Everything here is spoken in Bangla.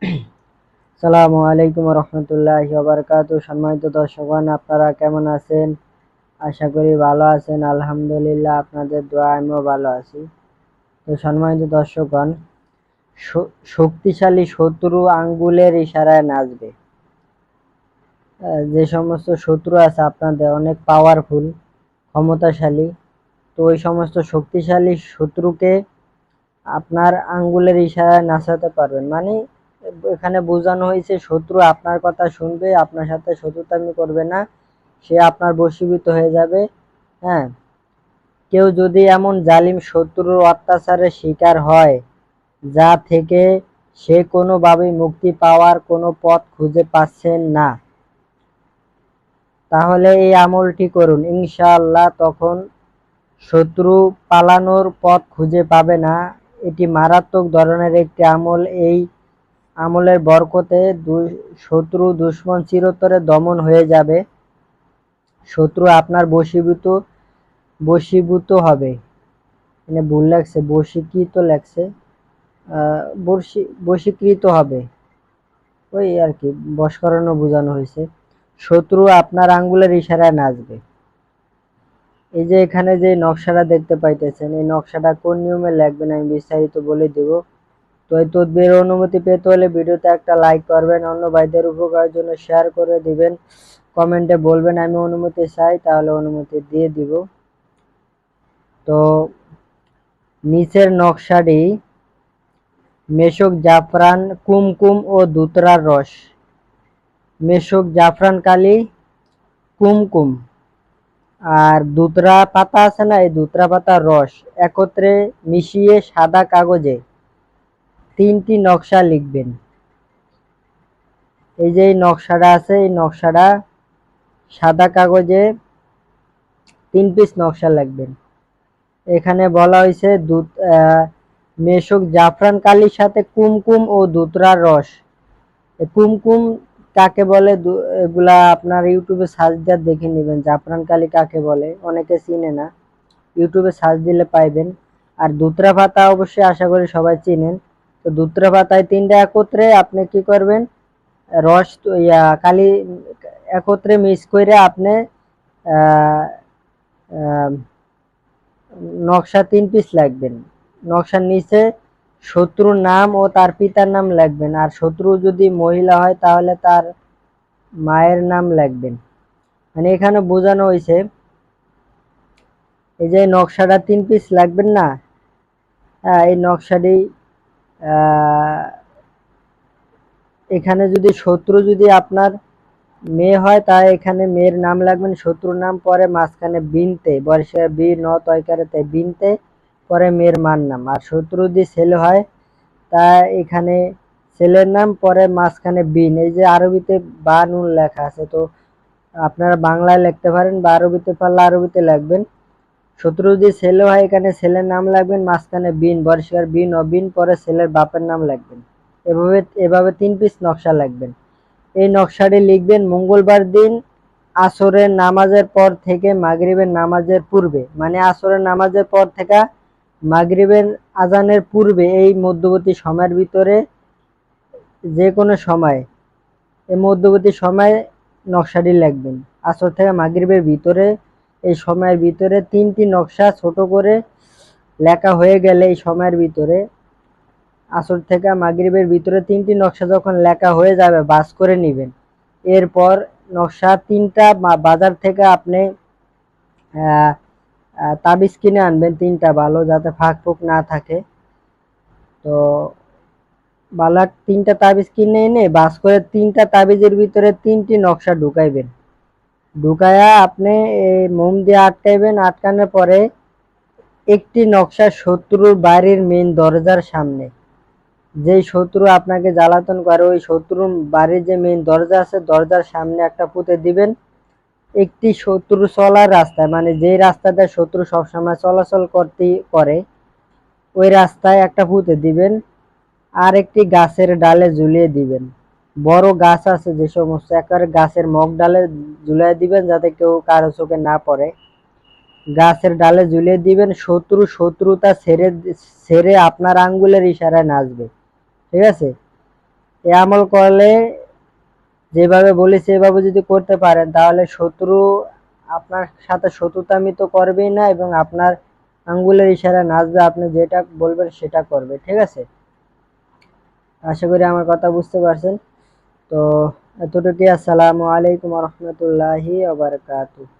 আসসালামু আলাইকুম রহমতুল্লাহি ওয়া বারাকাতুহু। সম্মানিত দর্শকগণ, আপনারা কেমন আছেন? আশা করি ভালো আছেন। আলহামদুলিল্লাহ, আপনাদের দোয়া আমিও ভালো আছি। তো সম্মানিত দর্শকগণ, শক্তিশালী শত্রু আঙ্গুলের ইশারায় নাচবে। যে সমস্ত শত্রু আছে আপনাদের অনেক পাওয়ারফুল, ক্ষমতাশালী, তো ওই সমস্ত শক্তিশালী শত্রুকে আপনার আঙ্গুলের ইশারায় নাচাতে পারবেন। মানে এখানে বোঝানো হয়েছে শত্রু আপনার কথা শুনবে, আপনার সাথে শত্রুতামি করবে না, সে আপনার বশীভূত হয়ে যাবে। হ্যাঁ, কেউ যদি এমন জালিম শত্রুর অত্যাচারের শিকার হয় যা থেকে সে কোনোভাবেই মুক্তি পাওয়ার কোনো পথ খুঁজে পাচ্ছেন না, তাহলে এই আমলটি করুন, ইনশাআল্লাহ তখন শত্রু পালানোর পথ খুঁজে পাবে না। এটি মারাত্মক ধরনের একটি আমল। এই আমলের বরকতে শত্রু দুশ্মন চিরতরে দমন হয়ে যাবে। শত্রু আপনার বশীভূত হবে। মানে ভুল লাগছে, বশীকৃত লাগছে, বশীকৃত হবে, ওই আর কি, বশ করানো বোঝানো হয়েছে। শত্রু আপনার আঙ্গুলের ইশারায় নাচবে। এই যে এখানে যে নকশাটা দেখতে পাইতেছেন, এই নকশাটা কোন নিয়মে লিখবেন আমি বিস্তারিত বলে দেব। তো এই তদবিরের অনুমতি পেতে হলে ভিডিওতে একটা লাইক করবেন, অন্য ভাইদের উপকারের জন্য শেয়ার করে দিবেন, কমেন্টে বলবেন আমি অনুমতি চাই, তাহলে অনুমতি দিয়ে দিব। তো নিচের নকশাটি: মেশক, জাফরান, কুমকুম ও ধুতরার রস। মেশক, জাফরান কালি, কুমকুম আর ধুতরা পাতা আছে না, এই ধুতরা পাতার রস একত্রে মিশিয়ে সাদা কাগজে 3টি নকশা লিখবেন। এই যে নকশাটা আছে, এই নকশাটা সাদা কাগজে 3 পিস নকশা লিখবেন। এখানে বলা হয়েছে মেশক, জাফরান কালির সাথে কুমকুম ও ধুতরার রস। কুমকুম কাকে বলে এগুলা আপনার ইউটিউবে সার্চ দিয়ে দেখে নেবেন। জাফরান কালি কাকে বলে অনেকে চিনে না, ইউটিউবে সার্চ দিলে পাইবেন। আর ধুতরা পাতা অবশ্যই আশা করি সবাই চিনেন। তো ধুতরা পাতায় 3টা একত্রে আপনি কি করবেন, রস কালি একত্রে মিক্স করে আপনি নকশা 3 পিস লিখবেন। নকশার নিচে শত্রুর নাম ও তার পিতার নাম লিখবেন। আর শত্রু যদি মহিলা হয় তাহলে তার মায়ের নাম লিখবেন। মানে এখানে বোঝানো হয়েছে, এই যে নকশাটা 3 পিস লিখবেন না, এই নকশাটি এখানে যদি শত্রু যদি আপনার মেয়ে হয় তাই এখানে মেয়ের নাম লিখবেন, শত্রুর নাম, পরে মাঝখানে বিনতে, বর্ষে বি ন তয়কারেতে বিনতে, পরে মেয়ের মার নাম। আর শত্রু যদি ছেলে হয় তা এখানে ছেলের নাম, পরে মাঝখানে বিন। এই যে আরবিতে বা নুন লেখা আছে, তো আপনারা বাংলায় লিখতে পারেন বা আরবিতে পারলে আরবিতে লিখবেন। শত্রু যদি ছেলে হয় এখানে ছেলের নাম লিখবেন, মাঝখানে বিন, বর্ষের বিন অবিন, পরে ছেলের বাপের নাম লিখবেন। এভাবে 3 পিস নকশা লিখবেন। এই নকশাটি লিখবেন মঙ্গলবার দিন আসরের নামাজের পর থেকে মাগরিবের নামাজের পূর্বে। মানে আসরের নামাজের পর থেকে মাগরিবের আজানের পূর্বে, এই মধ্যবর্তী সময়ের ভিতরে, যে কোনো সময়, এই মধ্যবর্তী সময়ে নকশাটি লিখবেন। আসর থেকে মাগরিবের ভিতরে, এই সময়ের ভিতরে 3টি নকশা ছোট করে লেখা হয়ে গেলে, এই সময়ের ভিতরে আসর থেকে মাগরিবের ভিতরে 3টি নকশা যখন লেখা হয়ে যাবে বাস করে নেবেন। এরপর নকশা 3টা বাজার থেকে আপনি তাবিজ কিনে আনবেন, 3টা ভালো, যাতে ফাঁক ফুক না থাকে। তো ভালো 3টা তাবিজ কিনে এনে বাস করে 3টা তাবিজের ভিতরে 3টি নকশা ঢুকাইবেন। ঢুকায়া আপনি মোম দিয়ে আটকাইবেন। আটকানোর পরে একটি নকশা শত্রুর বাড়ির মেন দরজার সামনে, যেই শত্রু আপনাকে জ্বালাতন করে ওই শত্রুর বাড়ির যে মেইন দরজা আছে দরজার সামনে একটা পুঁতে দিবেন। একটি শত্রু চলার রাস্তায়, মানে যেই রাস্তাটা শত্রু সবসময় চলাচল করে ওই রাস্তায় একটা পুঁতে দিবেন। আর একটি গাছের ডালে ঝুলিয়ে দিবেন। বড় গাছ আছে যে সমস্ত, একেবারে গাছের মগ ডালে ঝুলিয়ে দিবেন যাতে কেউ কারো চোখে না পড়ে। গাছের ডালে ঝুলিয়ে দিবেন। শত্রুতা ছেড়ে আপনার আঙ্গুলের ইশারায় নাচবে। ঠিক আছে, এই আমল করলে যেভাবে বলেছি এভাবে যদি করতে পারেন তাহলে শত্রু আপনার সাথে শত্রুতামি তো করবেই না, এবং আপনার আঙ্গুলের ইশারা নাচবে, আপনি যেটা বলবেন সেটা করবে। ঠিক আছে, আশা করি আমার কথা বুঝতে পারছেন। তো এতটুকুই। আসসালামু আলাইকুম রহমতুল্লাহি ওয়া বারাকাতুহু।